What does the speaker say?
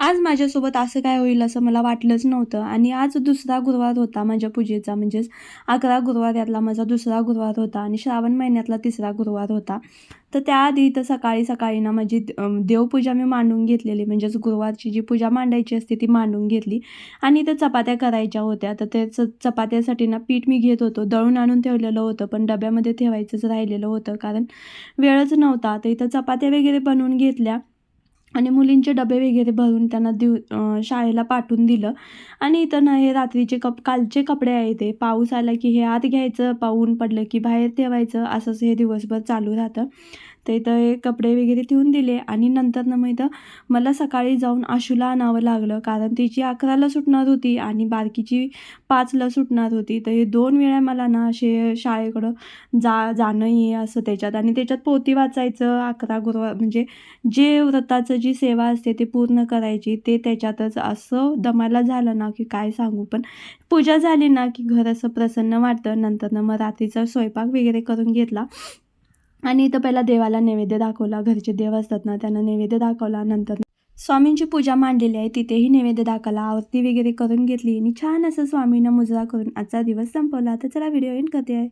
आज माझ्यासोबत असं काय होईल असं मला वाटलंच नव्हतं. आणि आज दुसरा गुरुवार होता माझ्या पूजेचा, म्हणजेच 11 गुरुवार यातला माझा दुसरा गुरुवार होता आणि श्रावण महिन्यातला तिसरा गुरुवार होता. तर त्याआधी इथं सकाळी ना माझी देवपूजा मी मांडून घेतलेली, म्हणजेच गुरुवारची जी पूजा मांडायची असते ती मांडून घेतली. आणि इथं चपात्या करायच्या होत्या. तर ते चपात्यासाठी ना पीठ मी घेत होतो, दळून आणून ठेवलेलं होतं, पण डब्यामध्ये ठेवायचंच राहिलेलं होतं कारण वेळच नव्हता. तर इथं चपात्या वगैरे बनवून घेतल्या आणि मुलींचे डबे वगैरे भरून त्यांना शाळेला पाठवून दिलं. आणि इथं ना हे रात्रीचे कालचे कपडे आहे, ते पाऊस आला की हे आत घ्यायचं, ऊन पडलं की बाहेर ठेवायचं, असंच हे दिवसभर चालू राहतं. तर इथं हे कपडे वगैरे ठेवून दिले आणि नंतर ना मग इथं मला सकाळी जाऊन आशूला आणावं लागलं, कारण तिची 11ला सुटणार होती आणि बारकीची 5ला सुटणार होती. तर हे 2 वेळा मला ना असे शाळेकडं जाणं ये असं त्याच्यात, आणि त्याच्यात पोथी वाचायचं, 11 गुरुवार म्हणजे जे व्रताचं जी सेवा असते ती पूर्ण करायची, ते त्याच्यातच असं दमायला झालं ना की काय सांगू. पण पूजा झाली ना की घर असं प्रसन्न वाटतं. नंतर मग रात्रीचा स्वयंपाक वगैरे करून घेतला आणि इथं पहिला देवाला नैवेद्य दाखवला. घरचे देव असतात ना, त्यांना नैवेद्य दाखवला. नंतर स्वामींची पूजा मांडलेली आहे तिथेही नैवेद्य दाखवला, आरती वगैरे करून घेतली आणि छान असं स्वामींना मुजरा करून आजचा दिवस संपवला. तर चला व्हिडिओ एंड करते आहे.